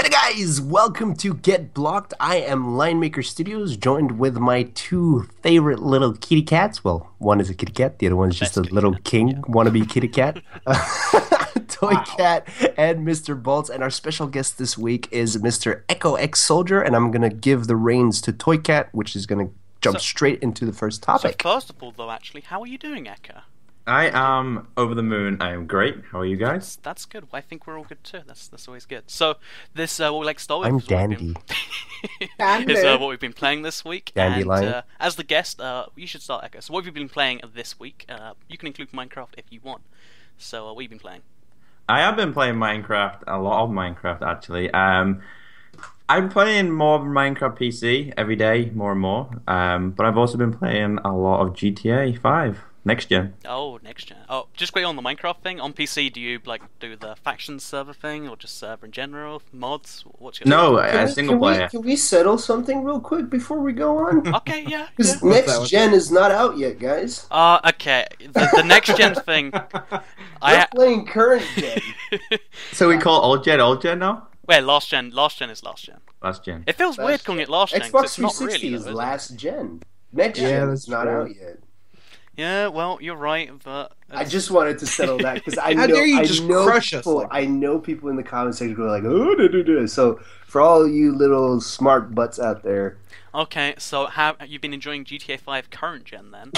Hey guys, welcome to Get Blocked. I am Linemaker Studios, joined with my two favorite little kitty cats. Well, one is a kitty cat, the other one's just a little king wannabe kitty cat. Toy Cat and Mr. Bolts. And our special guest this week is Mr. EckoXSoldier, and I'm going to give the reins to Toy Cat, which is going to jump straight into the first topic. So first of all, though, actually, how are you doing, Echo? I am over the moon. I am great. How are you guys? That's good. I think we're all good too. That's always good. So this what we like to start with. I'm is dandy. Is what we've been playing this week. Dandelion. And as the guest, you should start, Echo. So what have you been playing this week? You can include Minecraft if you want. So what have you been playing? I have been playing Minecraft, a lot of Minecraft actually. I'm playing more Minecraft PC every day, more and more. But I've also been playing a lot of GTA 5. Next gen. Oh, next gen. Oh, just quickly on the Minecraft thing. On PC, do you do the factions server thing, or just server in general? Mods? What's your single player. Can we settle something real quick before we go on? Okay, yeah. Because next gen is not out yet, guys. Okay. The next gen thing. We're playing current gen. So we call old gen now? Wait, last gen. Last gen is last gen. Last gen. It feels weird calling it last gen. Xbox it's not 360 really, is though, last gen. Next gen is not out yet. Yeah, well, you're right, but I just wanted to settle that because I know How dare you just crush us people, like that? I know people in the comment section go like, oh, da. So for all you little smart butts out there, okay. So have you been enjoying GTA 5 current gen then?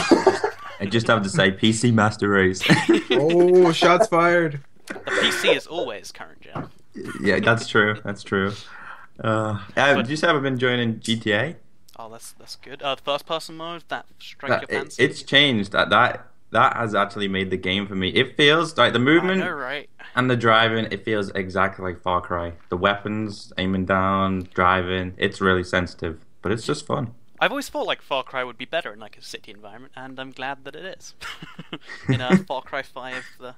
I just have to say PC Master Race. Oh, shots fired. The PC is always current gen. Yeah, that's true. That's true. Did you say I've been joining GTA? Oh, that's good. First person mode that strike your fancy. It's changed. That has actually made the game for me. It feels like the movement I know, right? and the driving. It feels exactly like Far Cry. The weapons, aiming down, driving. It's really sensitive, but it's just fun. I've always thought like Far Cry would be better in like a city environment, and I'm glad that it is. In Far Cry 5, the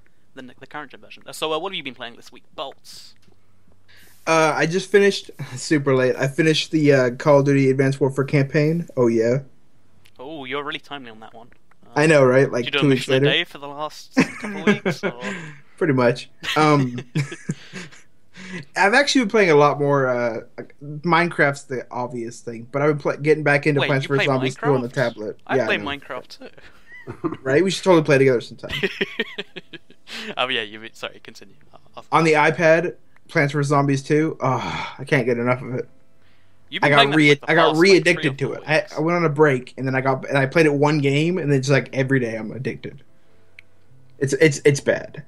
current gen version. So, what have you been playing this week, Bolts? I just finished, super late, I finished the Call of Duty Advanced Warfare campaign. Oh, yeah. Oh, you're really timely on that one. I know, right? Like did you do 2 a weeks mission a later. day for the last couple of weeks? Or? Pretty much. I've actually been playing a lot more. Minecraft's the obvious thing, but I've been getting back into Wait, Plants you vs. play Zombies 2 on the Minecraft? tablet. I play know. Minecraft too. Right? We should totally play together sometime. Oh yeah, sorry, continue. On the iPad, Plants vs. Zombies 2, I can't get enough of it. You've been playing that for the I got past, re-addicted like, 3 to or it. 4 weeks. I went on a break and then I played it one game and then it's like every day I'm addicted. It's bad.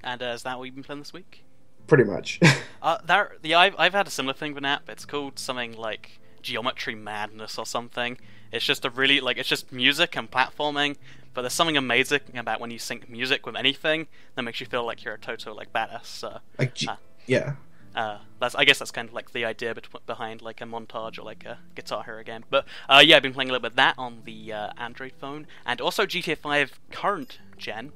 And is that what you've been playing this week? Pretty much. I've had a similar thing with an app. It's called something like Geometry Madness or something. It's just it's just music and platforming. But there's something amazing about when you sync music with anything that makes you feel like you're a total like badass. So, yeah. I guess that's kind of like the idea behind like a montage or like a Guitar Hero game. But yeah, I've been playing a little bit of that on the Android phone, and also GTA 5 current gen.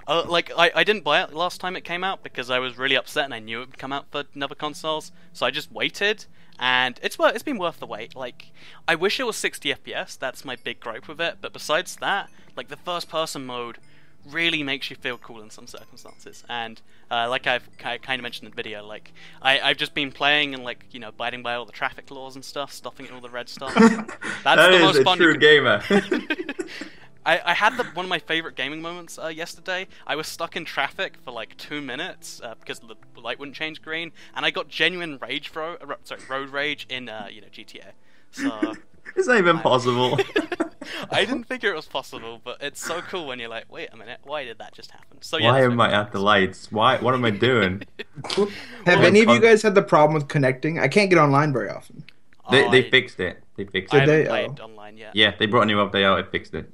I didn't buy it last time it came out because I was really upset and I knew it would come out for other consoles, so I just waited. And it's been worth the wait. Like, I wish it was 60 FPS. That's my big gripe with it. But besides that, like the first-person mode really makes you feel cool in some circumstances. And like I kind of mentioned in the video, like I've just been playing and like abiding by all the traffic laws and stuff, stopping at all the red stuff. That's that the is most a fun true gamer. I had one of my favorite gaming moments yesterday. I was stuck in traffic for like 2 minutes because the light wouldn't change green, and I got genuine road rage in GTA. So It's not even possible. I didn't figure it was possible, but it's so cool when you're like, wait a minute, why did that just happen? So Why am I at the lights? What am I doing? Have any of you guys had the problem with connecting? I can't get online very often. They fixed it. They fixed I it. haven't they? played Oh. online yet. Yeah, they brought a new update out. It fixed it.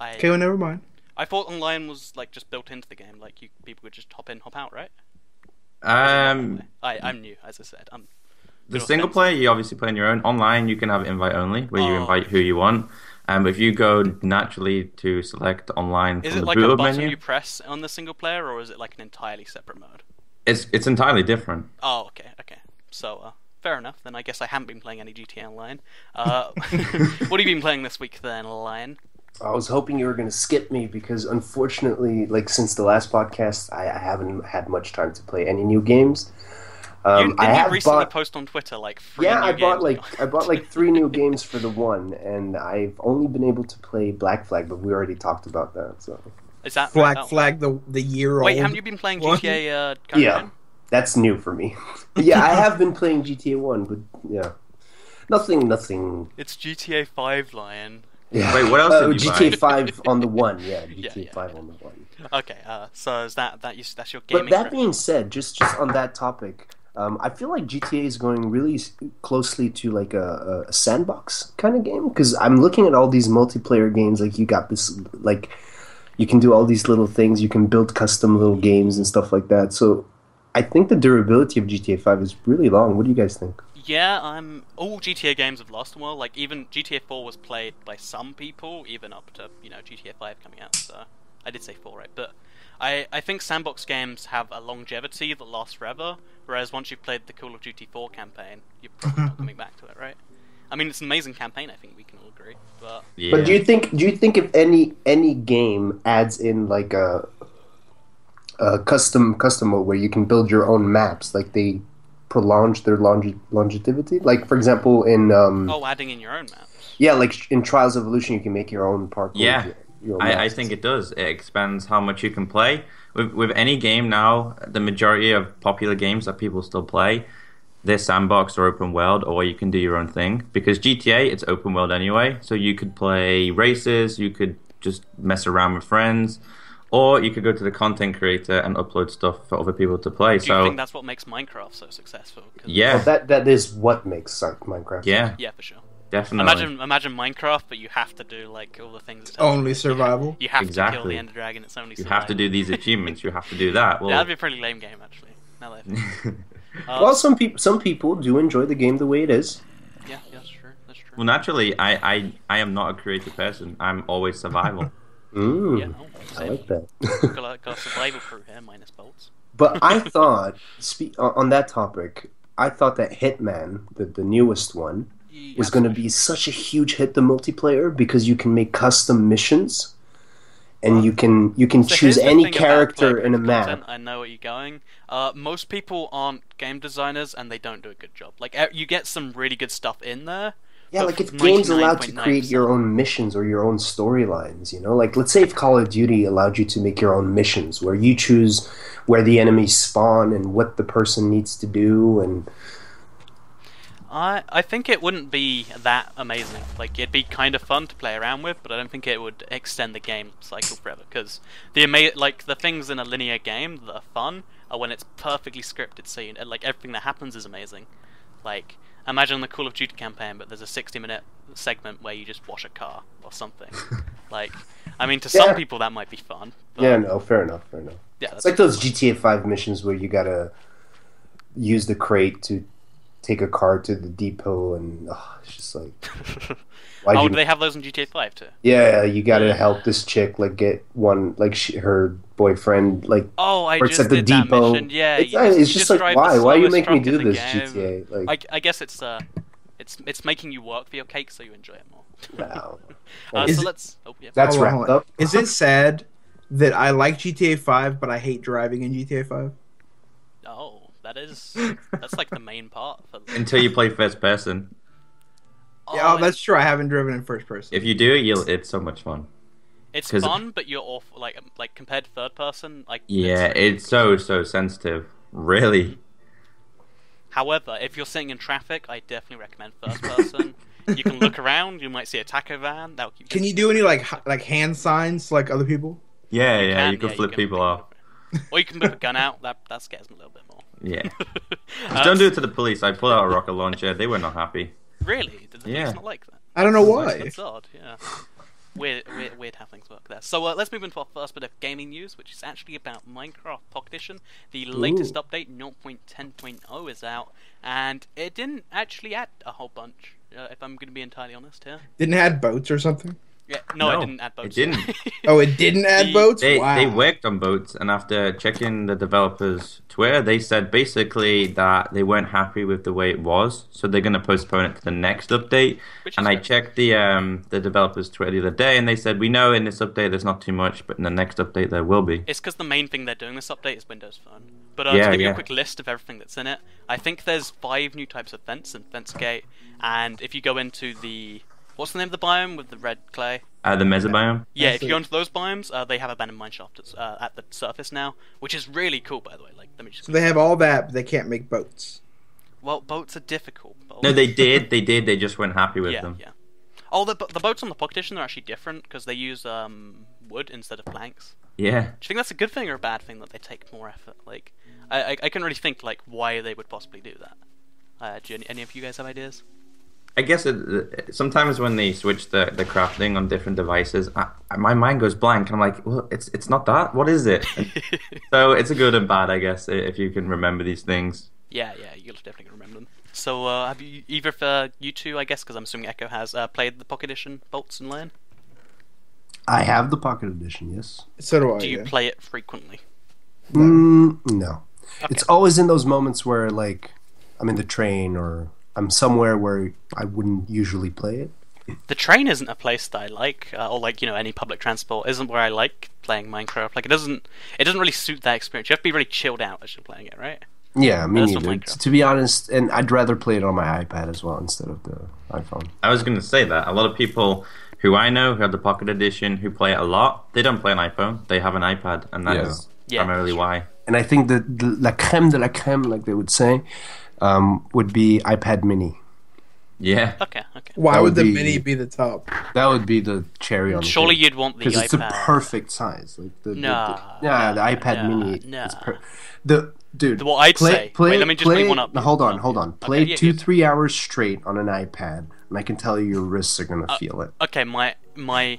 Okay, well, never mind. I thought online was like just built into the game, like people could just hop in, hop out, right? I'm new, as I said. The single player, you obviously play on your own. Online, you can have invite only, where you invite who you want. If you go naturally to select online Is from it the like a boot button menu, you press on the single player, or is it like an entirely separate mode? it's entirely different. Oh, okay. So, fair enough. Then I guess I haven't been playing any GTA Online. What have you been playing this week then, Lion? I was hoping you were going to skip me because unfortunately, like since the last podcast, I haven't had much time to play any new games. Didn't I you have recently bought. post on Twitter like 3 Yeah, new I bought games? like 3 new games for the one, and I've only been able to play Black Flag, but we already talked about that. So Is that Black right? Oh. Flag, the year old. Wait, haven't you been playing one? GTA yeah, that's new for me. Yeah, I have been playing GTA 1, but yeah, nothing. It's GTA 5, Lion. Yeah. Wait, what else did you GTA buy? 5 on the one. Yeah, GTA Yeah. 5 on the one. Okay, so is that's your gaming? But that rep? being said, just on that topic, I feel like GTA is going really closely to like a sandbox kind of game, because I'm looking at all these multiplayer games. Like you got this, like you can do all these little things. You can build custom little games and stuff like that. So I think the durability of GTA 5 is really long. What do you guys think? Yeah, all GTA games have lasted a while. Like even GTA 4 was played by some people, even up to GTA 5 coming out. So I did say 4, right? But I think sandbox games have a longevity that lasts forever. Whereas once you've played the Call of Duty 4 campaign, you're probably not coming back to it, right? I mean, it's an amazing campaign. I think we can all agree. But Yeah. But do you think if any game adds in like a custom mode where you can build your own maps, like they prolong their longevity? Like for example in adding in your own maps. yeah, like in Trials of Evolution, you can make your own parkour. Yeah, your own I maps. think it does. It expands how much you can play. With any game now, the majority of popular games that people still play, they're sandbox or open world, or you can do your own thing. Because GTA, it's open world anyway, so you could play races, you could just mess around with friends, or you could go to the content creator and upload stuff for other people to play. Do you think that's what makes Minecraft so successful? 'Cause yeah, that is what makes Minecraft. yeah, yeah, for sure. definitely. Imagine Minecraft, but you have to do like all the things. It tells Only you. survival. You have to kill Exactly. the Ender Dragon. It's only You survival. have to do these achievements. You have to do that. Well, Yeah, that'd be a pretty lame game actually. Now that Well, some people do enjoy the game the way it is. yeah, that's true. That's true. well, naturally, I am not a creative person. I'm always survival. Mm, Yeah, I same. like that. got a survival crew here, minus bolts. But I thought, on that topic, I thought that Hitman, the newest one, was going to be such a huge hit, the multiplayer, because you can make custom missions, and you can So choose here's the any thing about character in a playground map. content, I know where you're going. Most people aren't game designers, and they don't do a good job. Like you get some really good stuff in there. Yeah, but like if for games allowed to 99.9%. create your own missions or your own storylines, like let's say if Call of Duty allowed you to make your own missions where you choose where the enemies spawn and what the person needs to do, and I think it wouldn't be that amazing. Like it'd be kind of fun to play around with, but I don't think it would extend the game cycle forever. Because the things in a linear game that are fun are when it's perfectly scripted. So like everything that happens is amazing. Like imagine the Call of Duty campaign, but there's a 60-minute segment where you just wash a car or something. Like, I mean, to some people that might be fun. But yeah, no, fair enough. yeah, It's like those GTA 5 missions where you gotta use the crate to take a car to the depot, and it's just like, do they have those in GTA 5 too? Yeah, you gotta help this chick like get one, like her boyfriend like I works just at the did that depot. mission. Yeah, it's just like, drive why? the Why you slowest make me truck in do the this, game. GTA? Like, I guess it's making you work for your cake so you enjoy it more. wow. So let's. Oh yeah. That's Hold on, wrapped hold on. up. Is it sad that I like GTA 5, but I hate driving in GTA 5? Oh, that's like the main part. Until you play first person. Yeah, that's true. I haven't driven in first person. If you do, it's so much fun. It's 'Cause- fun, but you're awful. Like compared to third person, like Yeah, it's so sensitive. Really. However, if you're sitting in traffic, I definitely recommend first person. You can look around. You might see a taco van. That'll keep. Can you do any like hand signs like other people? Yeah, You you can flip can people off. Or you can whip a gun out. That scares me a little bit more. Yeah. Just don't do it to the police. I pulled out a rocket launcher. They were not happy. Really? Did the Yeah. police not like that? I don't know why. That's odd. Yeah. Weird how things work there. So let's move into our first bit of gaming news, which is actually about Minecraft Pocket Edition. The latest update, 0.10.0, is out, and it didn't actually add a whole bunch. If I'm going to be entirely honest here. Didn't it add boats or something? Yeah, no, I didn't add boats. It didn't. Oh, it didn't add boats? Wow. They worked on boats, and after checking the developers' Twitter, they said basically that they weren't happy with the way it was, so they're going to postpone it to the next update. And I checked the developers' Twitter the other day, and they said, we know in this update there's not too much, but in the next update there will be. It's because the main thing they're doing this update is Windows Phone. But to give you a quick list of everything that's in it, I think there's 5 new types of fence in FenceGate, and if you go into the... What's the name of the biome with the red clay? The mesobiome? Yeah, if you go into those biomes, they have abandoned mineshaft at the surface now, which is really cool, by the way. Like, let me just. So they have all that, but they can't make boats. Well, boats are difficult. No, they did. They just weren't happy with them. Yeah. Oh, the boats on the Pocket Edition are actually different because they use wood instead of planks. Yeah. Do you think that's a good thing or a bad thing that they take more effort? Like, I couldn't really think like why they would possibly do that. Do any of you guys have ideas? I guess sometimes when they switch the crafting on different devices, my mind goes blank. And I'm like, well, it's not that. What is it? So it's a good and bad, I guess, if you can remember these things. Yeah, you'll definitely remember them. So have you either for you two, I guess, because I'm assuming Echo has played the Pocket Edition Bolts and Land? I have the Pocket Edition, yes. So do I. Do you play it frequently? No. Okay. It's always in those moments where, like, I'm in the train or I'm somewhere where I wouldn't usually play it. The train isn't a place that I like, or like any public transport isn't where I like playing Minecraft. Like it doesn't really suit that experience. You have to be really chilled out as you're playing it, right? Yeah, me neither. To be honest, and I'd rather play it on my iPad as well instead of the iPhone. I was going to say that a lot of people who I know who have the Pocket Edition who play it a lot, they don't play an iPhone. They have an iPad, and that is primarily why. And I think that the la creme de la creme, like they would say, would be iPad Mini. Yeah. Okay. Why would the Mini be the top? That would be the cherry on the cake. Surely you'd want the iPad. Because it's a perfect size. Like the iPad Mini is Dude, what I'd say. Wait, let me just one up. Hold on. Play 2-3 hours straight on an iPad, and I can tell you your wrists are gonna feel it. Okay, my my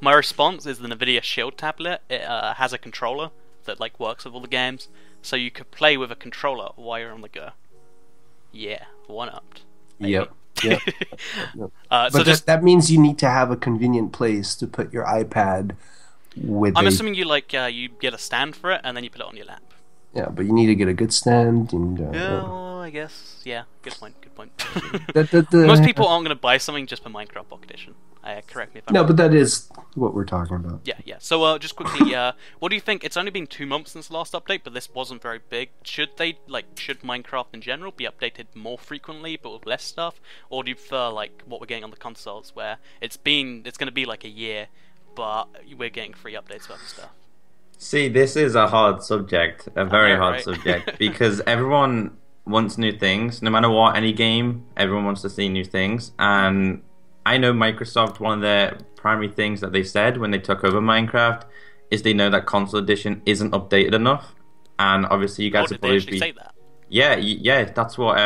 response is the Nvidia Shield tablet. It has a controller that like works with all the games, so you could play with a controller while you're on the go. Yeah, one-upped. Yep. But so that means you need to have a convenient place to put your iPad with. I'm assuming you you get a stand for it and then you put it on your lap. Yeah, but you need to get a good stand. Well, I guess. Yeah, good point. The Most people aren't going to buy something just for Minecraft Pocket Edition. Correct me if I'm wrong. But that is what we're talking about. Yeah. So, just quickly, what do you think? It's only been 2 months since the last update, but this wasn't very big. Should Minecraft in general be updated more frequently, but with less stuff, or do you prefer what we're getting on the consoles, where it's going to be like a year, but we're getting free updates about the stuff? See, this is a hard subject, a very hard subject, because everyone wants new things. No matter what, any game, everyone wants to see new things. And I know Microsoft, one of their primary things that they said when they took over Minecraft is they know that console edition isn't updated enough. And obviously you guys did they actually say that? Yeah, that's what,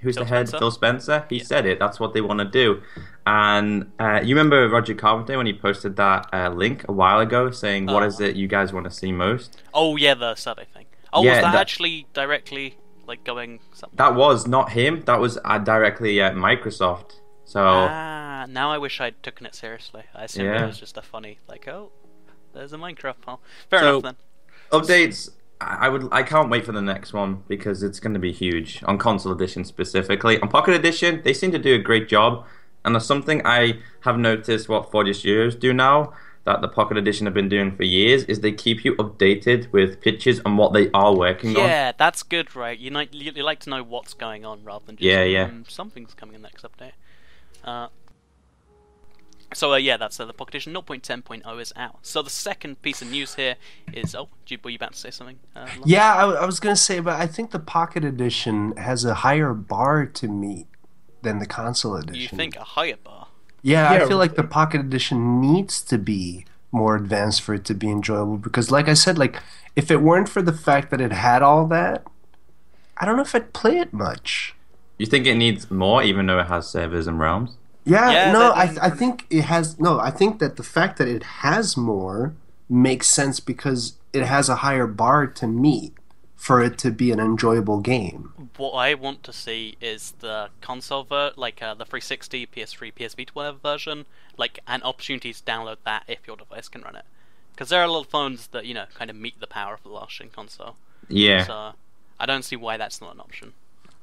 who's the head? Phil Spencer? He said it, that's what they want to do. And you remember Roger Carpenter when he posted that link a while ago saying, what is it you guys want to see most? Oh, yeah, the survey thing. Oh, yeah, was that actually directly, going something? That was not him, that was directly at Microsoft. So now I wish I'd taken it seriously. I assumed it was just a funny, there's a Minecraft file. Fair enough, then. Updates... I can't wait for the next one because it's going to be huge on console edition specifically. On Pocket Edition, they seem to do a great job, and there's something I have noticed what 4G Studios do now that the Pocket Edition have been doing for years is they keep you updated with pictures on what they are working on. Yeah, that's good, right? You like to know what's going on rather than just something's coming in the next update. So that's the Pocket Edition 0.10.0 is out. So the second piece of news here is were you about to say something? I was going to say, but I think the Pocket Edition has a higher bar to meet than the console edition. You think a higher bar? Yeah, I feel like the Pocket Edition needs to be more advanced for it to be enjoyable because, like I said, if it weren't for the fact that it had all that, I don't know if I'd play it much. You think it needs more, even though it has servers and realms? I think it has. No, I think that the fact that it has more makes sense because it has a higher bar to meet for it to be an enjoyable game. what I want to see is the console the 360, PS3, PS Vita, whatever version, like an opportunity to download that if your device can run it. Because there are a lot of phones that kind of meet the power of the last-gen console. Yeah. So I don't see why that's not an option.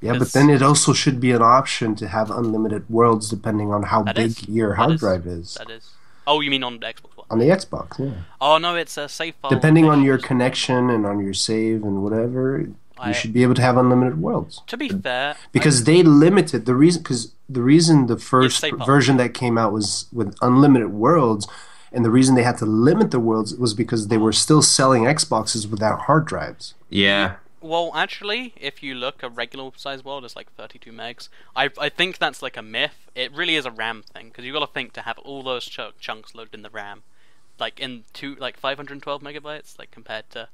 Yeah, but then it also should be an option to have unlimited worlds depending on how big your hard drive is. That is. Oh, you mean on the Xbox One? On the Xbox, yeah. Oh no, it's a save file. Depending on your connection and on your save and whatever, you should be able to have unlimited worlds. To be fair, because they limited the reason the first version that came out was with unlimited worlds, and the reason they had to limit the worlds was because they were still selling Xboxes without hard drives. Yeah. Well, actually, if you look, a regular size world is like 32 megs. I think that's like a myth. It really is a RAM thing, because you've got to think to have all those chunks loaded in the RAM, like in 512 megabytes, like compared to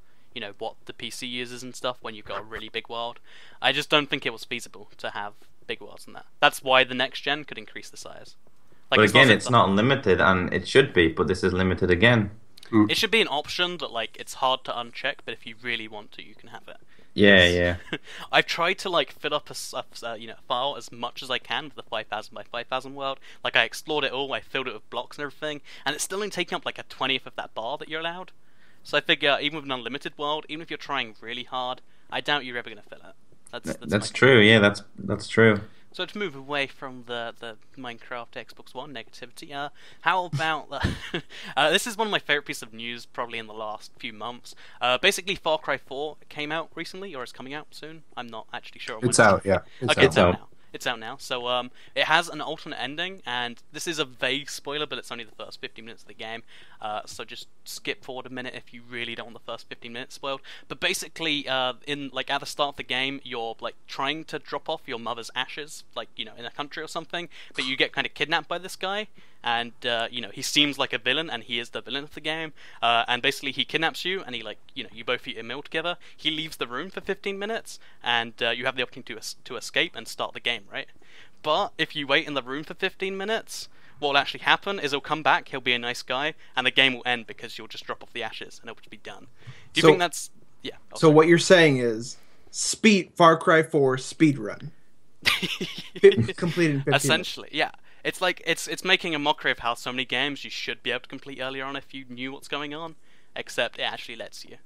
what the PC uses and stuff when you've got a really big world. I just don't think it was feasible to have big worlds than that. That's why the next gen could increase the size. Like, but again, it's not limited, and it should be, but this is limited again. It should be an option that it's hard to uncheck, but if you really want to, you can have it. Yeah. I've tried to fill up a file as much as I can with the 5000 by 5000 world. Like, I explored it all, I filled it with blocks and everything, and it's still only taking up like a 20th of that bar that you're allowed. So I figure even with an unlimited world, even if you're trying really hard, I doubt you're ever going to fill it. That's true. Yeah, that's true. So to move away from the Minecraft Xbox One negativity, how about this is one of my favorite pieces of news probably in the last few months. Basically, Far Cry 4 came out recently, or is coming out soon. I'm not actually sure. It's out, yeah. It's out now. It's out now. So it has an alternate ending, and this is a vague spoiler, but it's only the first 15 minutes of the game. So just skip forward a minute if you really don't want the first 15 minutes spoiled. But basically, at the start of the game, you're trying to drop off your mother's ashes, in a country or something, but you get kind of kidnapped by this guy, and he seems like a villain, and he is the villain of the game. And basically, he kidnaps you, and he you both eat a meal together. He leaves the room for 15 minutes, and you have the opportunity to escape and start the game, right? But if you wait in the room for 15 minutes, what will actually happen is he'll come back, he'll be a nice guy, and the game will end because you'll just drop off the ashes and it'll be done. Do you think that's... Yeah. So what you're saying is Far Cry 4 speed run. Completed in 15 Essentially, yeah. It's it's making a mockery of how so many games you should be able to complete earlier on if you knew what's going on, except it actually lets you.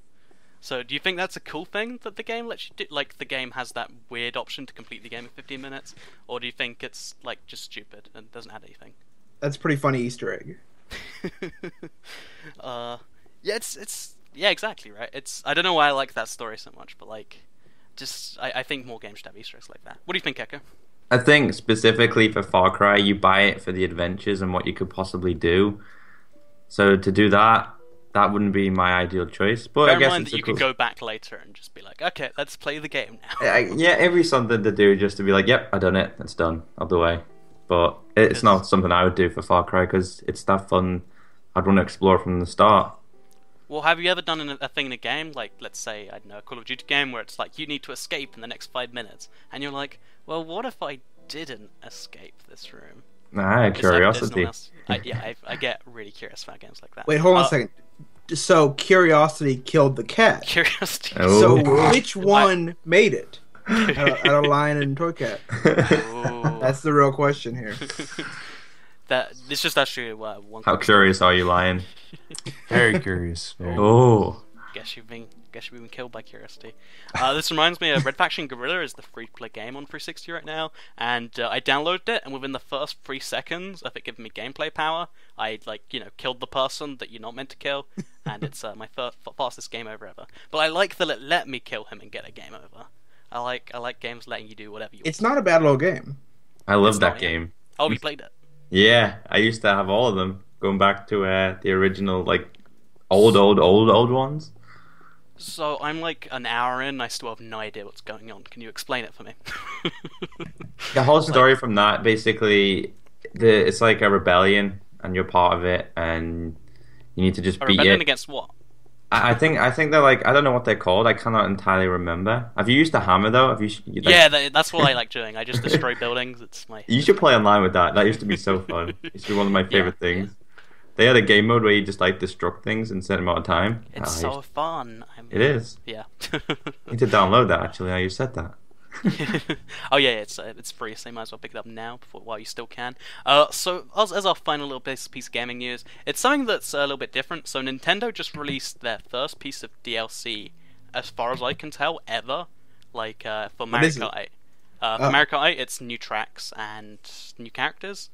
So do you think that's a cool thing that the game lets you do? Like, the game has that weird option to complete the game in 15 minutes? Or do you think it's, just stupid and doesn't add anything? That's a pretty funny Easter egg. Yeah, yeah, exactly, right? I don't know why I like that story so much, but, I think more games should have Easter eggs like that. What do you think, Echo? I think specifically for Far Cry, you buy it for the adventures and what you could possibly do. So to do that wouldn't be my ideal choice. But Bear I guess in mind it's that you could go back later and just be like, okay, let's play the game now. Yeah, it'd be something to do just to be like, yep, I've done it, it's done, out the way. But it's not something I would do for Far Cry because it's that fun. I'd want to explore from the start. Well, have you ever done a thing in a game, let's say, I don't know, a Call of Duty game where it's you need to escape in the next 5 minutes, and you're like, well, what if I didn't escape this room? Curiosity. I get really curious about games like that. Wait, hold on a second. So curiosity killed the cat. Curiosity. Oh. So which one made it? Out of lion and toy cat. That's the real question here. It's just actually one. How curious are you, Lion? Very curious. Oh. Guess you've been killed by curiosity. This reminds me of Red Faction Guerrilla is the free-to-play game on 360 right now, and I downloaded it, and within the first 3 seconds of it giving me gameplay power, I killed the person that you're not meant to kill, and it's my fastest game over ever. But I like that it let me kill him and get a game over. I like games letting you do whatever you want. It's not a bad little game. I love that game. Oh, you played it? Yeah, I used to have all of them, going back to the original, old ones. So I'm an hour in, and I still have no idea what's going on. Can you explain it for me? The whole story from that, basically, it's like a rebellion, and you're part of it, and you need to just beat it. A rebellion against what? I think they're I don't know what they're called. I cannot entirely remember. Have you used the hammer though? Have you? Yeah, that's what I like doing. I just destroy buildings. It's my. You should play online with that. That used to be so fun. It used to be one of my favorite things. Yeah. They had a game mode where you just destruct things in a certain amount of time. It's so fun. It is. Yeah. I need to download that actually. Now you said that. Oh yeah, it's free, so you might as well pick it up now while you still can. So as our final little piece of gaming news, it's something that's a little bit different. So Nintendo just released their first piece of DLC, as far as I can tell, ever. Like for Mario Kart 8. For Mario Kart 8, it's new tracks and new characters.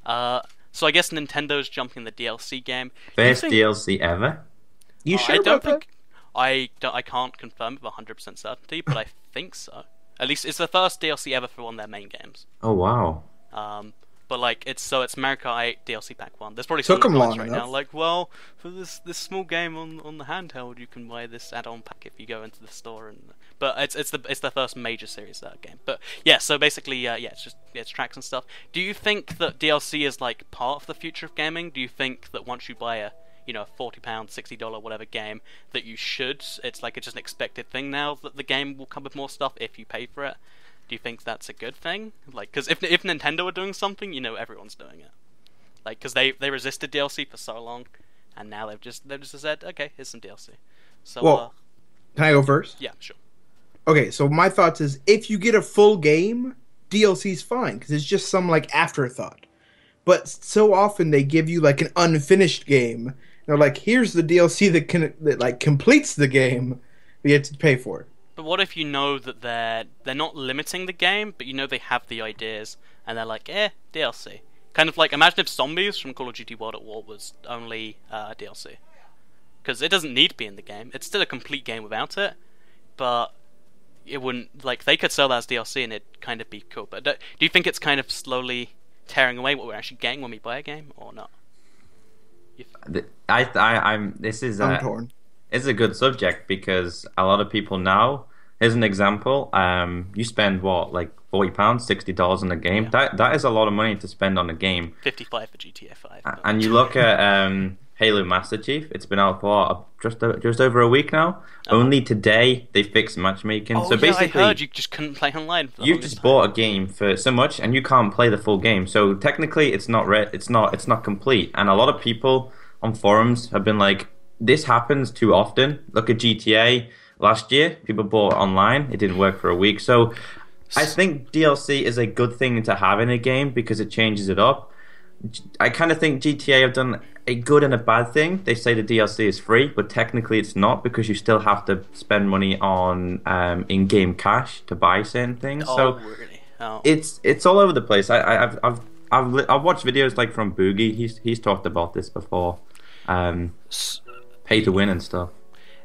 So I guess Nintendo's jumping the DLC game. First DLC ever? You sure about that? I can't confirm it with 100% certainty, but I think so. At least it's the first DLC ever for one of their main games. Oh wow. But like it's Mario Kart 8 DLC Pack 1. There's probably Took some them comments long right enough. now like, well, for this small game on the handheld, you can buy this add-on pack if you go into the store. But it's the first major series game. But yeah, so basically it's tracks and stuff. Do you think that DLC is like part of the future of gaming? Do you think that once you buy a £40, $60, whatever game, that you should, it's just an expected thing now that the game will come with more stuff if you pay for it? Do you think that's a good thing? Like, because if Nintendo are doing something, everyone's doing it. Like, because they resisted DLC for so long, and now they've just said, okay, here's some DLC. So, well, can I go first? Yeah, sure. Okay, so my thoughts is if you get a full game, DLC's fine because it's just some like afterthought. But so often they give you like an unfinished game. They're like, here's the DLC that completes the game, but you have to pay for it. But what if you know that they're not limiting the game, but they have the ideas, and they're like, DLC. Kind of like, imagine if Zombies from Call of Duty World at War was only DLC. Because it doesn't need to be in the game. It's still a complete game without it, but it wouldn't, like, they could sell that as DLC and it'd kind of be cool. But do you think it's kind of slowly tearing away what we're actually getting when we buy a game, or not? I'm torn. It's a good subject because a lot of people now. Here's an example. You spend what, like £40, $60 on a game. Yeah. That is a lot of money to spend on a game. 55 for GTA 5. But... And you look at Halo Master Chief. It's been out for just over a week now. Only today they fixed matchmaking. Oh, so basically, I heard you just couldn't play online. For the you just bought a game for so much, and you can't play the full game. So technically, it's not it's not complete. And a lot of people on forums have been like, this happens too often. Look at GTA last year. People bought it online. It didn't work for a week. So I think DLC is a good thing to have in a game because it changes it up. I kind of think GTA have done a good and a bad thing. They say the DLC is free, but technically it's not because you still have to spend money on in-game cash to buy certain things. Oh, so really? Oh. It's all over the place. I've watched videos like from Boogie. He's talked about this before. Pay to win and stuff.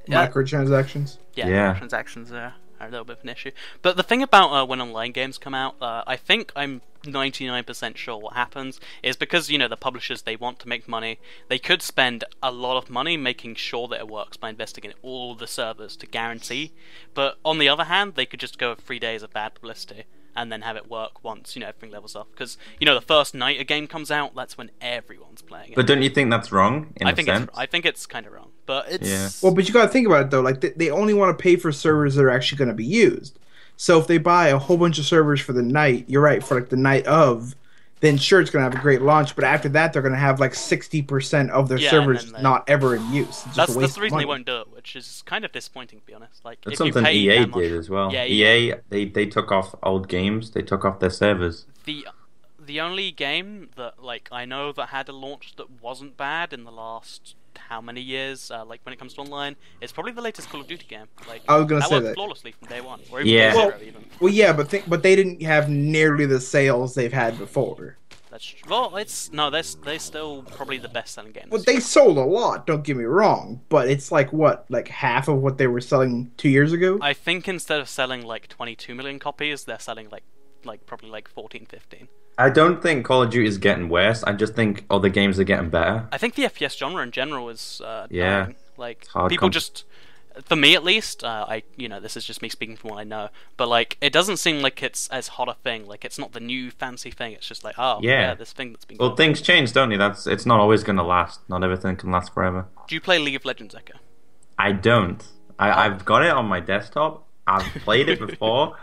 Microtransactions. Yeah. Transactions are a little bit of an issue. But the thing about when online games come out, I think I'm 99% sure what happens is because, the publishers, they want to make money. They could spend a lot of money making sure that it works by investing in all the servers to guarantee. But on the other hand, they could just go 3 days of bad publicity and then have it work once, everything levels off. Because, the first night a game comes out, that's when everyone's playing it. But don't you think that's wrong, I think it's kind of wrong. But it's... Yeah. Well, but you gotta think about it, though. Like, they only want to pay for servers that are actually going to be used. So if they buy a whole bunch of servers for the night, you're right, for like the night of, then sure, it's going to have a great launch. But after that, they're going to have like 60% of their servers not ever in use. It's that's the reason they won't do it, which is kind of disappointing, to be honest. Like, that's if something you pay EA that much, did as well. Yeah, EA they took off old games. They took off their servers. The only game that I know that had a launch that wasn't bad in the last how many years, when it comes to online, is probably the latest Call of Duty game. I was gonna say worked that flawlessly from day one, or even day zero, even. Well, yeah, but they didn't have nearly the sales they've had before. That's true. Well, they're still probably the best-selling game. Well, they sold a lot. Don't get me wrong, but it's like half of what they were selling 2 years ago. I think instead of selling 22 million copies, they're selling probably 14, 15. I don't think Call of Duty is getting worse. I just think other games are getting better. I think the FPS genre in general is yeah. dying. People just, for me at least, this is just me speaking from what I know, but it doesn't seem like it's as hot a thing. It's not the new fancy thing. It's just this thing that's been. Well, things change, don't they? It's not always going to last. Not everything can last forever. Do you play League of Legends, Echo? I don't. I've got it on my desktop. I've played it before,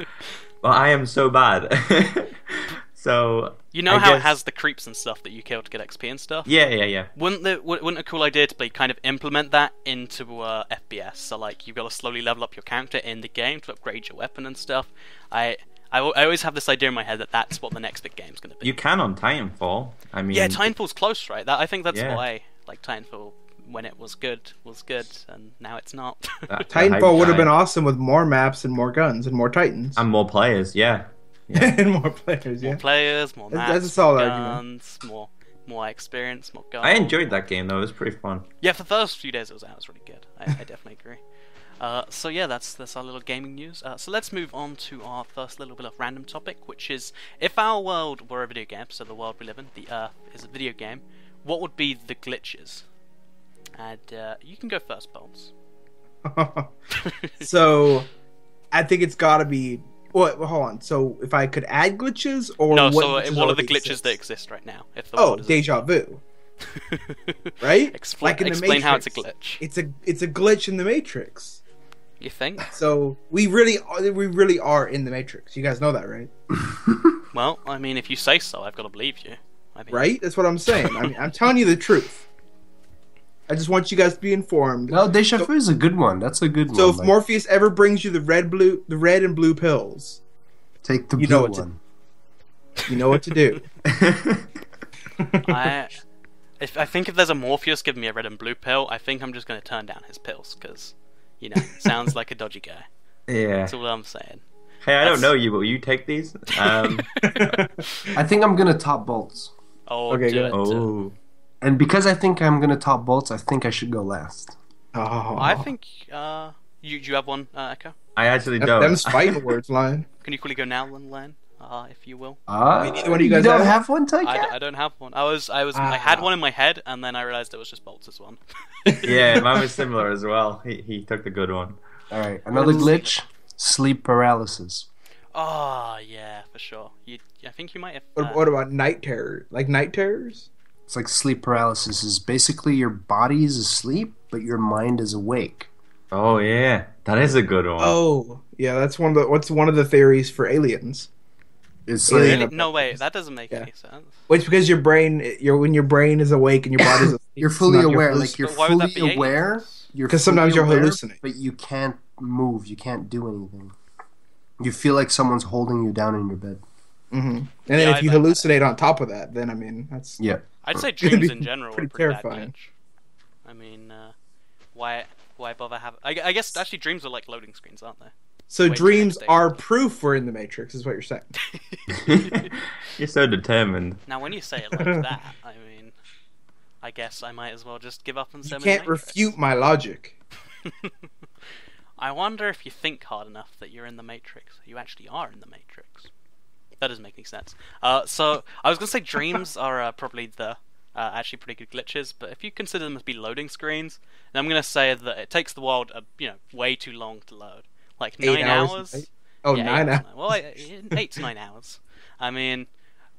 but I am so bad. So You know I how it guess- has the creeps and stuff that you kill to get XP and stuff? Yeah. Wouldn't a cool idea to be kind of implement that into FPS? So like you've got to slowly level up your character in the game to upgrade your weapon and stuff. I always have this idea in my head that that's what the next big game's going to be. You can on Titanfall. I mean, Yeah, Titanfall's close, right? I think that's Yeah. why like Titanfall when it was good, and now it's not. Titanfall would have been awesome with more maps and more guns and more Titans. and more players. Yeah. And more players, yeah. More players, more maps, That's a solid more argument. guns, more experience, more guns. I enjoyed that game though. It was pretty fun. Yeah, for the first few days it was out, it was really good. I definitely agree. So yeah, that's our little gaming news. So let's move on to our first little bit of random topic, which is if our world were a video game, so the world we live in, the Earth is a video game, what would be the glitches? And you can go first, Bolts. So, I think it's got to be. Well, hold on. So, if I could add glitches, or No, what so glitches what are the already glitches exist? that exist right now? If the Oh, world is deja vu, right? Explain, Like in the explain how it's a Matrix. glitch. It's a glitch in the Matrix. You think? So we really are in the Matrix. You guys know that, right? Well, I mean, if you say so, I've got to believe you. I mean, Right? That's what I'm saying. I mean, I'm telling you the truth. I just want you guys to be informed. No, deja vu is a good one. That's a good one. So if like, Morpheus ever brings you the red and blue pills, take the you blue know what to- one. you know what to do. I think if there's a Morpheus giving me a red and blue pill, I think I'm just going to turn down his pills because, sounds like a dodgy guy. Yeah. That's all I'm saying. Hey, I That's- don't know you, but will you take these? I think I'm gonna top bolts, Oh, Okay, do go it. Oh. and because I think I'm gonna top bolts, I think I should go last. Oh, I think you have one, Echo. I actually don't. them's fighting words, line. Can you quickly go now, Len, if you will? Wait, neither one of you guys don't have have one, Tyke? I don't have one. I had one in my head, and then I realized it was just Bolts' one. Yeah, mine was similar as well. He took the good one. All right, another glitch: sleep paralysis. Oh yeah, for sure. I think you might have. What about night terror? Like night terrors? It's like sleep paralysis is basically your body is asleep, but your mind is awake. Oh yeah, that is a good one. Oh, yeah. That's one of the theories for aliens. It's Alien like Really? No way, that doesn't make Yeah. any sense. Well, it's because when your brain is awake and your body's asleep, you're it's fully not your aware, halluc- like you're But why would that fully be aware. aliens? You're 'Cause sometimes fully you'll aware, hallucinate. but you can't move. You can't do anything. You feel like someone's holding you down in your bed. Mhm. And then Yeah, if you I bet. hallucinate on top of that, then I mean that's Yeah. I'd say It's gonna dreams be in general are pretty pretty bad terrifying. glitch. I mean, why bother having? I guess actually dreams are like loading screens, aren't they? so. Wait till Dreams next day. are proof we're in the Matrix, is what you're saying. You're so determined. Now, when you say it like that, I mean, I guess I might as well just give up and say You I'm in the can't Matrix. refute my logic. I wonder if you think hard enough that you're in the Matrix. You actually are in the Matrix. That doesn't make any sense. So I was gonna say dreams are probably the actually pretty good glitches, but if you consider them to be loading screens, then I'm gonna say that it takes the world way too long to load. Like 8 9 hours, hours. right? Oh, Yeah, 9 hours. Well, 8 to 9 hours. I mean,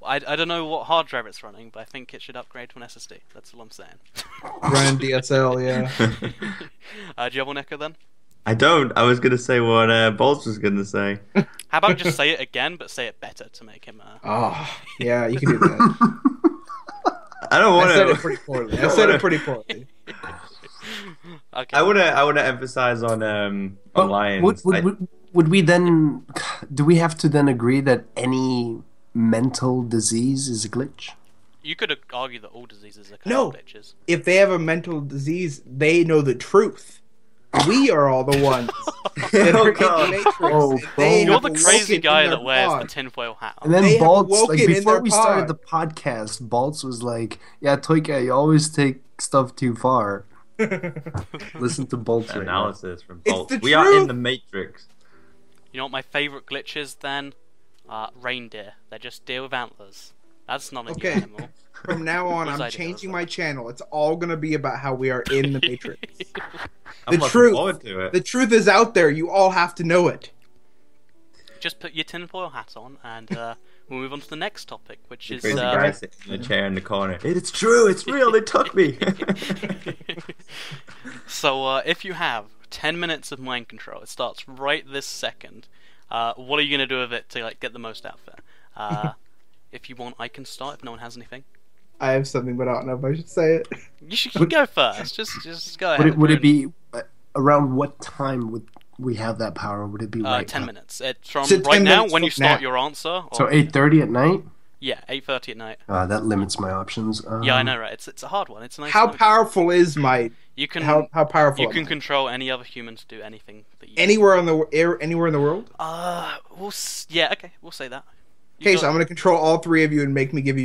I don't know what hard drive it's running, but I think it should upgrade to an SSD. That's all I'm saying. Run DSL, yeah. Do you have one, Echo, then? I don't. I was gonna say what Bolts was gonna say. How about just say it again, but say it better to make him... Oh, yeah, you can do that. I don't want I said it to. pretty poorly. I said it pretty poorly. Okay. I wanna emphasize on But lions. would we then? Do we have to then agree that any mental disease is a glitch? You could argue that all diseases are kind No. of glitches. If they have a mental disease, they know the truth. We are all the ones that Oh, are God. in the Matrix. Oh, and they You're have the awoken crazy in guy their that wears the pod. tinfoil hat. And then They have Baltz, like awoken in before their we started pod. the podcast, Baltz was like, "Yeah, Toyka, you always take stuff too far." Listen to Baltz right now. Analysis from It's Bolts. the We are truth. in the Matrix. You know what my favourite glitch is then? Reindeer. They just deal with antlers. That's not a Okay. new animal. From now on, Whose I'm idea was changing that? my channel. It's all going to be about how we are in the Matrix. I'm looking truth. forward to it. The truth is out there. You all have to know it. Just put your tinfoil hat on, and we'll move on to the next topic, which is... Crazy guy sitting in a chair in the corner. It's true. It's real. They took me. So, if you have 10 minutes of mind control, it starts right this second. What are you going to do with it to get the most out of it? If you want, I can start if no one has anything. I have something, but I don't know if I should say it. You should go first. Just go ahead. Would it be around what time would we have that power? Would it be right 10 now? minutes. It's from So right 10 now minutes when you from start now. your answer. So 8:30 at night? Yeah, 8:30 at night. That limits my options. Yeah, I know, right? It's a hard one. It's a nice. How note. powerful is my? You can How powerful? you am can I? control any other human to do anything that you. Anywhere in the world? Yeah, okay, we'll say that. Okay, so I'm gonna control all three of you and make you give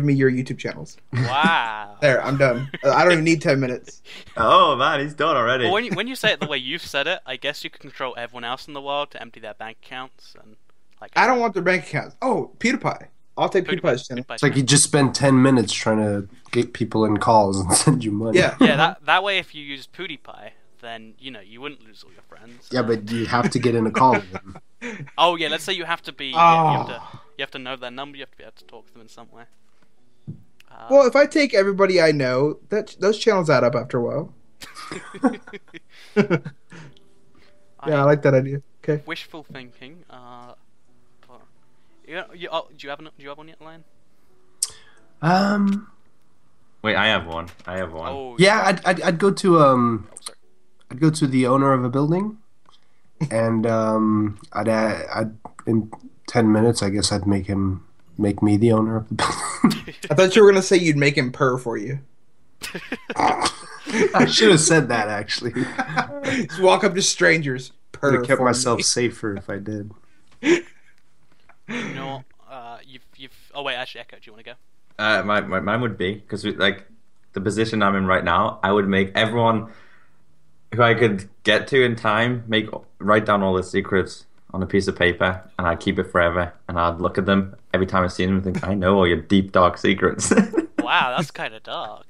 me your YouTube channels. Wow. There, I'm done. I don't even need 10 minutes. Oh man, he's done already. Well, when you say it the way you've said it, I guess you can control everyone else in the world to empty their bank accounts and like. I don't want their bank accounts. Oh, PewDiePie. I'll take PewDiePie's channel. It's like you just spend 10 minutes trying to get people in calls and send you money. Yeah. Yeah, that way, if you used PewDiePie, then you wouldn't lose all your friends. Yeah, but you have to get in a call with them. Oh yeah, let's say you have to be. Oh. You have to know their number. You have to be able to talk to them in some way. Well, if I take everybody I know, those channels add up after a while. Yeah, I like that idea. Okay. Wishful thinking. Do you have one yet, Lion? Wait, I have one. Oh Yeah, I'd go to sorry. I'd go to the owner of a building, and I'd in 10 minutes, I guess I'd make me the owner of the building. I thought you were gonna say you'd make him purr for you. I should have said that actually. Just walk up to strangers. I'd Purr. have kept for myself me. safer if I did. You know, you've. Oh wait, actually, Echo, do you want to go? Mine would be because like the position I'm in right now, I would make everyone who I could get to in time write down all the secrets on a piece of paper, and I'd keep it forever, and I'd look at them every time I see them and think, I know all your deep dark secrets. Wow, that's kind of dark.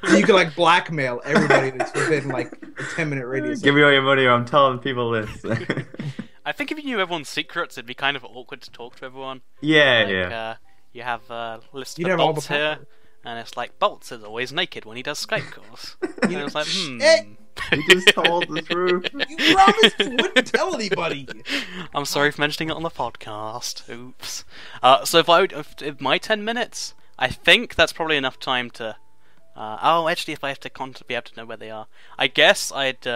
So you could like blackmail everybody that's within like a 10-minute radius. Give me all your money, or I'm telling people this. I think if you knew everyone's secrets, it'd be kind of awkward to talk to everyone. Yeah, Like, yeah. You have a list You'd of have all Bolts the here, power. and it's like, Bolts is always naked when he does Skype calls. And it's like, Hey! You just told the truth. You promised you wouldn't tell anybody. I'm sorry for mentioning it on the podcast. Oops. So if my 10 minutes, I think that's probably enough time to. Actually, if I have to be able to know where they are, I guess I'd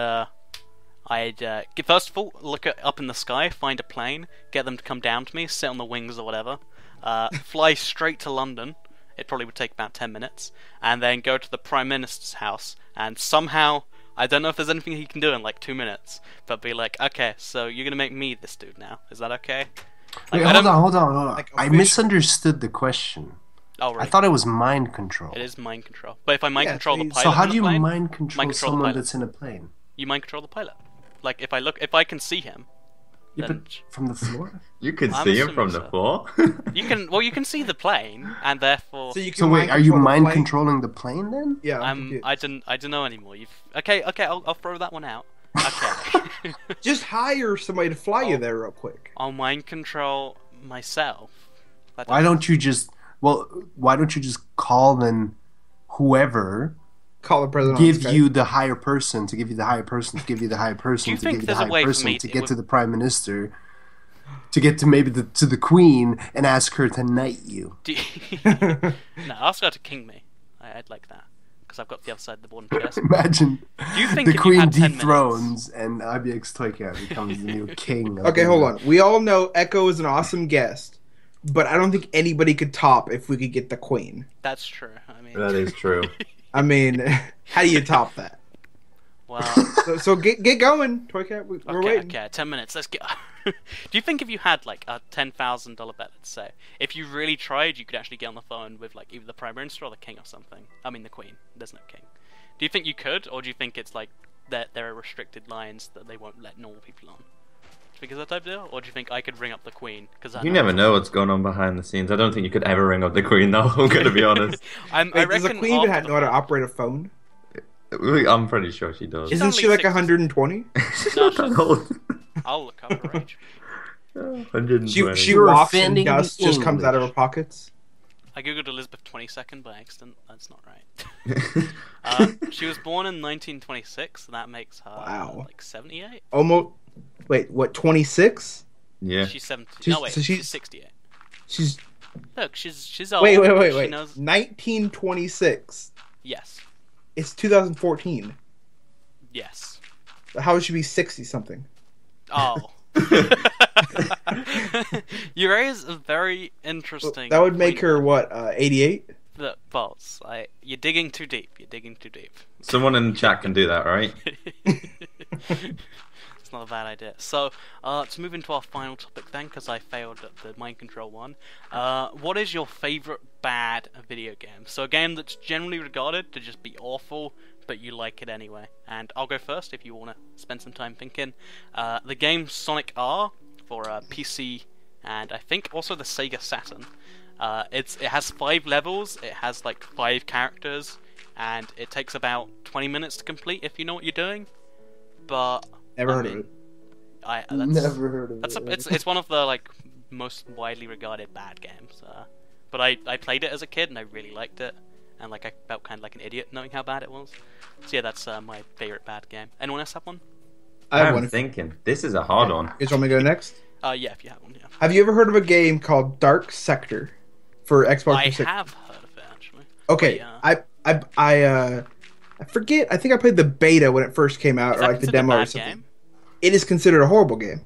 first of all look up in the sky, find a plane, get them to come down to me, sit on the wings or whatever, fly straight to London. It probably would take about 10 minutes, and then go to the Prime Minister's house, and somehow, I don't know if there's anything he can do in like 2 minutes, but be like, okay, so you're gonna make me this dude now. Is that okay? Wait, Like, hold on. Like I official- misunderstood the question. Oh, right. I thought it was mind control. It is mind control. But if I mind Yeah, control so the you- pilot So how in do the you plane, mind control the someone pilot. that's in a plane? You mind control the pilot. Like if I can see him, Yeah, then but from the floor? You can I'm see him from assuming the so. floor. you can see the plane, and therefore So you can So wait, are you control the mind plane? controlling the plane then? Yeah, I'm I confused. don't know anymore. Okay, I'll throw that one out. Okay. Just hire somebody to fly you Oh. there real quick. I'll mind control myself. Why don't you just call then whoever Call the president. give on Skype. you the higher person to give you the higher person to give you the higher person Do you to think give you the there's a higher way for person me to to- get to the prime minister to get to maybe to the queen and ask her to knight you? No, ask her to king me. I'd like that because I've got the other side of the board and chess. Imagine Do you think the if you queen had 10 dethrones and IBX Toycat becomes the new king. Of Okay, the- hold on. We all know Echo is an awesome guest, but I don't think anybody could top if we could get the queen. That's true. I mean, That is true. I mean, how do you top that? well, So get going, Toycat. We're okay, waiting. okay, 10 minutes. Let's get. Do you think if you had like a $10,000 bet, let's say, if you really tried, you could actually get on the phone with like either the prime minister or the king or something? I mean, the queen. There's no king. Do you think you could, or do you think it's like there are restricted lines that they won't let normal people on? Do you think it's that type of deal, or do you think I could ring up the queen? Because You never know what's going on behind the scenes. I don't think you could ever ring up the Queen, though. I'm gonna be honest. I Wait, does reckon the queen even after know how to the- operate a phone? I'm pretty sure she does. She's Isn't she only like 60. 120? She's No, not that old. I'll look up her age. 120. She You're walks and offending dust the just comes out of her English. pockets. I googled Elizabeth 22nd by accident. That's not right. She was born in 1926, and that makes her Wow. like 78. Almost. Wait, what? 26? Yeah. She's 70. She's- No wait, so she's she's- 68. She's Look, she's old. Wait. She knows. 1926. Yes. It's 2014. Yes. How would she be 60 something? Oh. You raise a very interesting. That would make point her there. what? 88. The bolts. You're digging too deep. You're digging too deep. Someone in the chat can do that, right? It's not a bad idea. So, to move into our final topic then, because I failed at the mind control one. What is your favorite bad video game? So a game that's generally regarded to just be awful, but you like it anyway. And I'll go first if you want to spend some time thinking. The game Sonic R for PC and I think also the Sega Saturn. It has 5 levels, it has like 5 characters, and it takes about 20 minutes to complete if you know what you're doing. But Never heard of it. Never heard of it. It's one of the like most widely regarded bad games. But I played it as a kid and I really liked it, and like I felt kind of like an idiot knowing how bad it was. So yeah, that's my favorite bad game. Anyone else have one? I have I'm one. thinking. This is a hard one. You want me to go next? Yeah, if you have one, yeah. Have you ever heard of a game called Dark Sector for Xbox I 360? have heard of it actually. Okay, I forget. I think I played the beta when it first came out, Is or that like the considered a demo or bad something. game? It is considered a horrible game.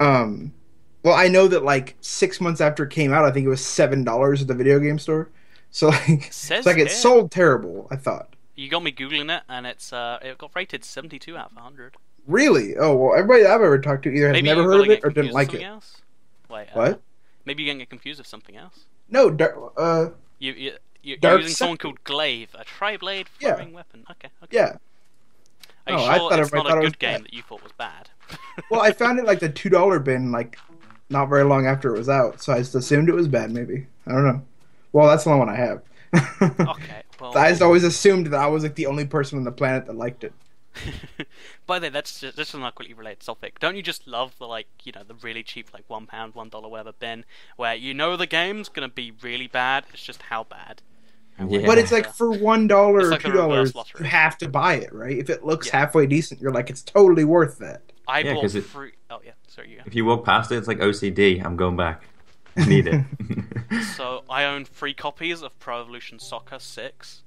Well, I know that like 6 months after it came out, I think it was $7 at the video game store. So like, Says it's like it here. sold terrible. I thought. You got me googling it, and it got rated 72 out of 100. Really? Oh well, everybody I've ever talked to either has Maybe never you heard of gotta it get or didn't confused like with it. something else? Wait, What? Maybe you're getting confused with something else. No, You're Dark using someone Sector. called Glaive, a tri-blade Yeah. firing weapon. Okay. yeah. Are you Oh, I sure thought it's everybody not thought a it was good game bad. that you thought was bad? Well, I found it like the $2 bin, like not very long after it was out, so I just assumed it was bad. Maybe I don't know. Well, that's the only one I have. Okay. Well, I just always assumed that I was like the only person on the planet that liked it. by the way, that's just a not quickly related topic. Don't you just love the the really cheap like £1, $1 whatever bin where you know the game's gonna be really bad? It's just how bad. And Yeah. But it's like for $1 It's or like the reverse $2, lottery. you have to buy it, right? If it looks Yeah. halfway decent, you're like, it's totally worth that. I Yeah, bought 'cause it- free. Oh yeah, sorry you. Go. If you walk past it, it's like OCD. I'm going back. I need it. So I own 3 copies of Pro Evolution Soccer 6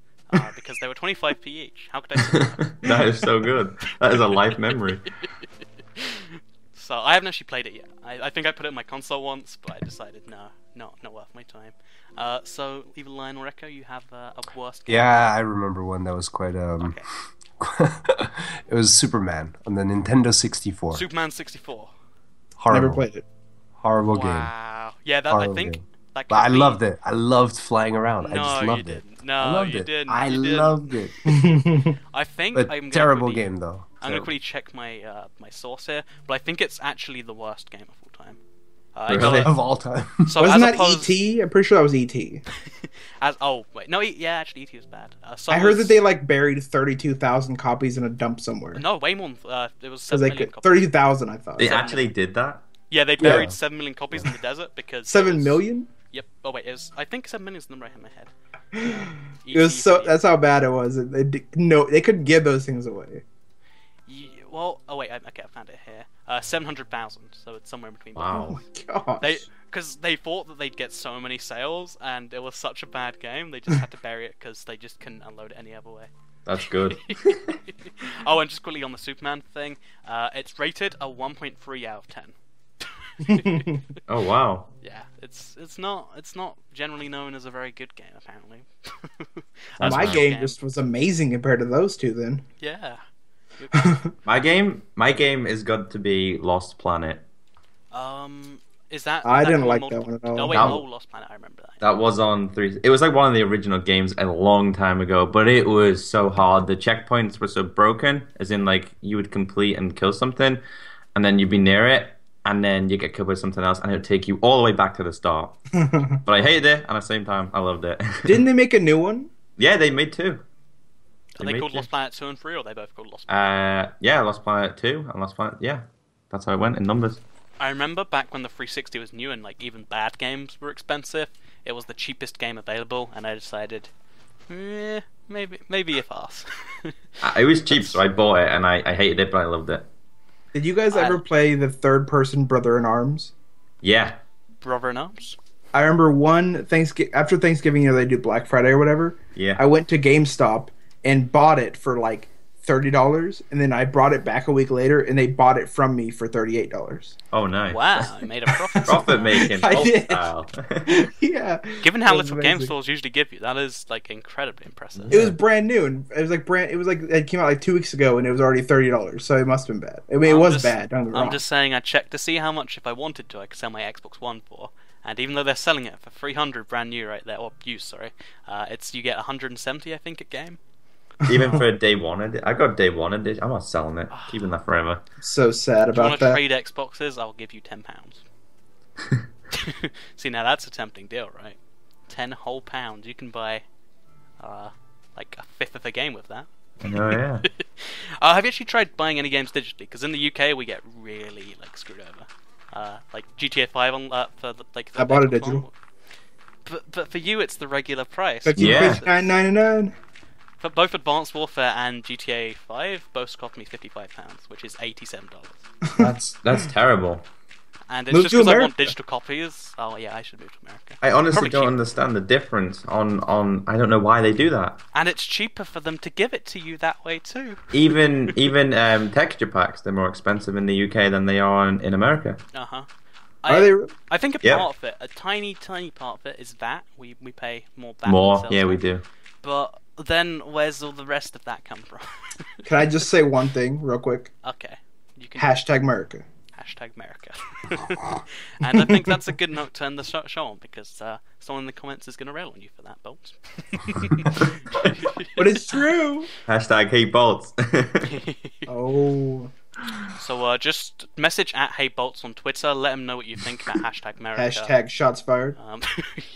because they were 25p each. How could I say that? That is so good. That is a life memory. So I haven't actually played it yet. I think I put it in my console once, but I decided no, not worth my time. So either Lion or Echo, you have a worst game. Yeah, I remember one that was quite Okay. It was Superman on the Nintendo 64. Superman 64. Horrible. Never played it. Horrible game. Wow. Yeah, that Horrible I think game. that. But I could be- loved it. I loved flying around. I No, just you loved it. didn't. No, I loved you it. didn't. I You didn't. loved it. I think But I'm terrible gonna quickly, game though. I'm gonna quickly check my my source here, but I think it's actually the worst game of all time. I got Really? it. Of all time. So Wasn't as that opposed, ET? I'm pretty sure that was ET. oh wait, no, yeah, actually ET was bad. So I heard was- that they like buried 32,000 copies in a dump somewhere. No, way more. It was Because 7 they million could copies. 32,000, I thought. They actually did that? Yeah, they buried Yeah. 7 million copies in the desert because it 7 was- million? Yep. Oh wait, it was. I think 7 million is the number I have in my head. It was so. ET. That's how bad it was. They couldn't give those things away. Well, oh wait, okay, I found it here. 700,000, so it's somewhere in between. both. Wow. Oh my gosh. Because they thought that they'd get so many sales, and it was such a bad game, they just had to bury it because they just couldn't unload it any other way. That's good. Oh, and just quickly on the Superman thing, it's rated a 1.3 out of 10. Oh, wow. Yeah, it's not generally known as a very good game apparently. That's My fine. game just was amazing compared to those two. Then. Yeah. My game has got to be Lost Planet. Is that? I is didn't called like multiple- that one at all. Oh wait, No. Lost Planet. I remember that. That was on 3. It was like one of the original games a long time ago, but it was so hard. The checkpoints were so broken, as in like you would complete and kill something, and then you'd be near it, and then you get killed by something else, and it would take you all the way back to the start. But I hated it, and at the same time, I loved it. Didn't they make a new one? Yeah, they made 2. Are they made called 2. Lost Planet 2 and 3, or are they both called Lost Planet? Yeah, Lost Planet 2 and Lost Planet. Yeah, that's how it went in numbers. I remember back when the 360 was new and like even bad games were expensive. It was the cheapest game available, and I decided, maybe a pass. It was cheap, so I bought it, and I hated it, but I loved it. Did you guys ever play the third-person Brother in Arms? Yeah, Brother in Arms. I remember after Thanksgiving, they do Black Friday or whatever. Yeah. I went to GameStop and bought it for like $30, and then I brought it back a week later, and they bought it from me for $38. Oh, nice. Wow, I made a profit. Profit making. I did. Style. Yeah. Given how It was little game amazing. stores usually give you, that is like incredibly impressive. It was brand new, and it was like it came out like 2 weeks ago, and it was already $30. So it must have been bad. I mean, it was bad. Don't get me wrong. I'm just saying, I checked to see how much, if I wanted to, I could sell my Xbox One for. And even though they're selling it for 300 brand new right there, or used, sorry, you get 170, I think, at game. Even for day one, I got day one edition. I'm not selling it. Keeping that forever. So sad Do you about want to that. trade Xboxes? I'll give you £10. See, now that's a tempting deal, right? £10 whole. You can buy, like a fifth of a game with that. Oh yeah. Have you actually tried buying any games digitally? Because in the UK we get really like screwed over. Like GTA 5 on for the, like. The I bought it Xbox digital. One. But for you it's the regular price. Yeah. $59.99. For both Advanced Warfare and GTA 5, both cost me £55, which is $87. That's terrible. And it's Move just to because I want America. digital copies. Oh yeah, I should move to America. I honestly Probably don't cheap. understand the difference on. I don't know why they do that. And it's cheaper for them to give it to you that way too. Even texture packs, they're more expensive in the UK than they are in America. Uh-huh. Are they? I think a Yeah. part of it, a tiny part of it is VAT. We pay more VAT. More, than sales yeah, we tax. do. But then where's all the rest of that come from? Can I just say one thing real quick? Okay. You can Hashtag America. Hashtag America. And I think that's a good note to end the show on, because someone in the comments is going to rail on you for that, Bolts. But it's true. Hashtag hate bolts. Oh. So just message at HeyBolts on Twitter. Let them know what you think about hashtag America. Hashtag shots fired.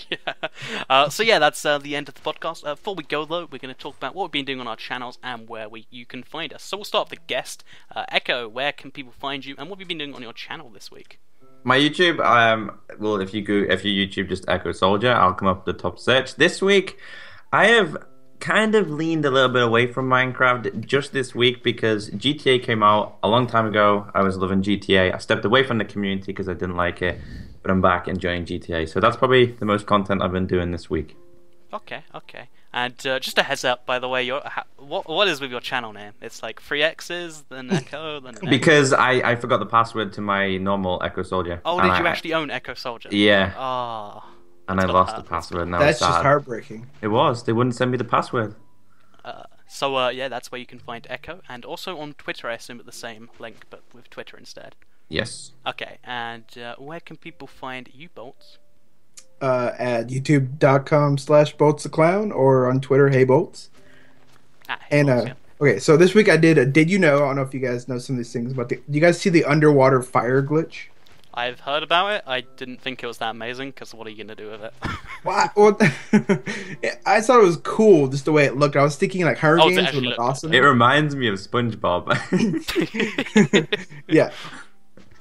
Yeah. So yeah, that's the end of the podcast. Before we go though, we're going to talk about what we've been doing on our channels and where you can find us. So we'll start with the guest. Echo, where can people find you, and what have you been doing on your channel this week? My YouTube, well, if you YouTube just EckoXSoldier, I'll come up with the top search. This week, I have kind of leaned a little bit away from Minecraft just this week because GTA came out a long time ago. I was loving GTA. I stepped away from the community because I didn't like it, but I'm back enjoying GTA. So that's probably the most content I've been doing this week. Okay. And just a heads up, by the way, what is with your channel name? It's like 3X's, then Echo, then an Because I forgot the password to my normal EckoXSoldier. Oh, And did you I- actually own EckoXSoldier? Yeah. Oh. And I That's lost gotta the hurt. password. And I That's was just sad. heartbreaking. It was. They wouldn't send me the password. So yeah, that's where you can find Echo, and also on Twitter, I assume at the same link, but with Twitter instead. Yes. Okay, and where can people find you, Bolts? At youtube.com/boltstheclown or on Twitter, HeyBolts. And Bolts, yeah. okay, so this week I did a Did You Know? I don't know if you guys know some of these things, but do you guys see the underwater fire glitch? I've heard about it. I didn't think it was that amazing, because what are you going to do with it? Well, I thought it was cool just the way it looked. I was thinking like Hunger Oh, it Games actually would look looked awesome. It reminds me of SpongeBob. Yeah.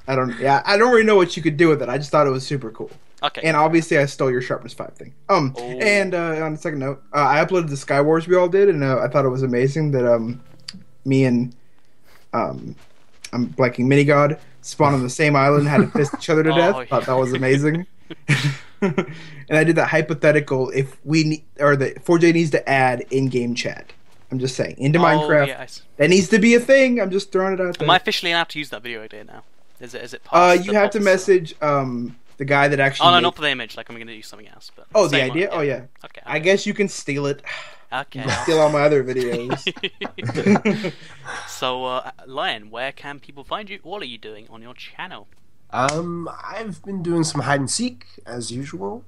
I don't really know what you could do with it. I just thought it was super cool. Okay. And obviously I stole your sharpness 5 thing. Oh. And on a second note, I uploaded the Sky Wars we all did, and I thought it was amazing that me and I'm blanking Minigod spawned on the same island and had to fist each other to death. yeah. Thought that was amazing. And I did that hypothetical if the 4J needs to add in-game chat. I'm just saying into Minecraft. Yes. That needs to be a thing. I'm just throwing it out there. Am I officially allowed to use that video idea now? Is it part of You the have to bots? message the guy that actually. Oh no, made- not for the image. Like I'm going to use something else. But Oh, the same idea. one, Oh yeah. Okay. I guess you can steal it. Okay. Steal all my other videos. So, Lion, where can people find you? What are you doing on your channel? I've been doing some hide and seek as usual.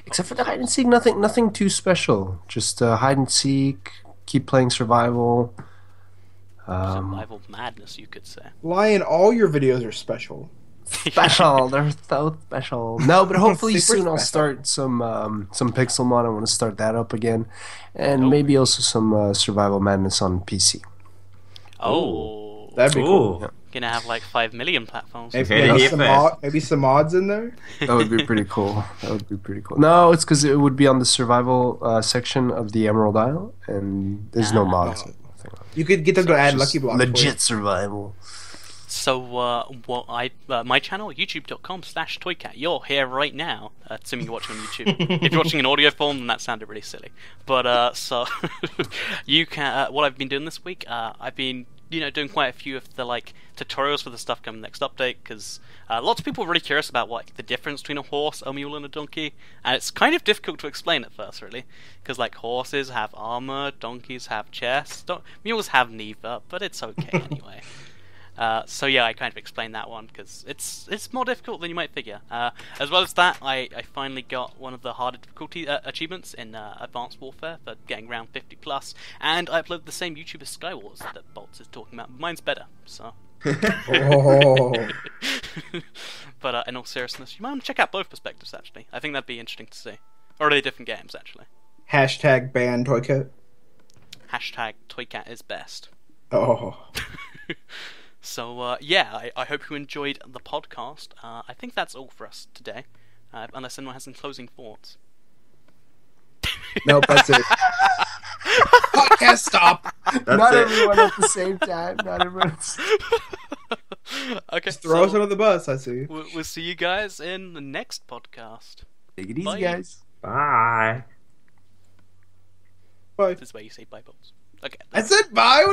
Except for the hide and seek, nothing too special. Just hide and seek. Keep playing survival. Survival madness, you could say. Lion, all your videos are special. Special, they're so special. No, but hopefully Super soon I'll special. start some Pixelmon. I want to start that up again, and maybe also some Survival Madness on PC. Oh. That'd be cool. Ooh. Gonna have like 5 million platforms. Maybe Maybe some mods in there. That would be pretty cool. No, it's because it would be on the survival section of the Emerald Isle, and there's no mods. You could get them to add Just Lucky Blocks. for you. legit survival. So, my channel, youtube.com/toycat. You're here right now, assuming you're watching on YouTube. If you're watching an audio form, then that sounded really silly. But, so, you can, what I've been doing this week, I've been, doing quite a few of the, tutorials for the stuff coming next update, because lots of people are really curious about, the difference between a horse, a mule, and a donkey, and it's kind of difficult to explain at first, really, because, horses have armor, donkeys have chests, mules have neither, but it's okay anyway. So yeah, I kind of explained that one because it's more difficult than you might figure. As well as that, I finally got one of the harder difficulty achievements in Advanced Warfare for getting around 50 plus, and I uploaded the same YouTuber Skywars that Bolts is talking about. Mine's better, so. Oh. But in all seriousness, you might want to check out both perspectives. Actually, I think that'd be interesting to see. Or are they different games actually? Hashtag ban Toycat. Hashtag Toycat is best. Oh. So, yeah, I hope you enjoyed the podcast. I think that's all for us today, unless anyone has some closing thoughts. Nope, that's it. Podcast stop. Not everyone at the same time. Not everyone. Okay, Just throw us under the bus, I see. We'll see you guys in the next podcast. Take it easy, Bye. guys. Bye. Bye. This is where you say bye, Bolts. Okay. I said bye.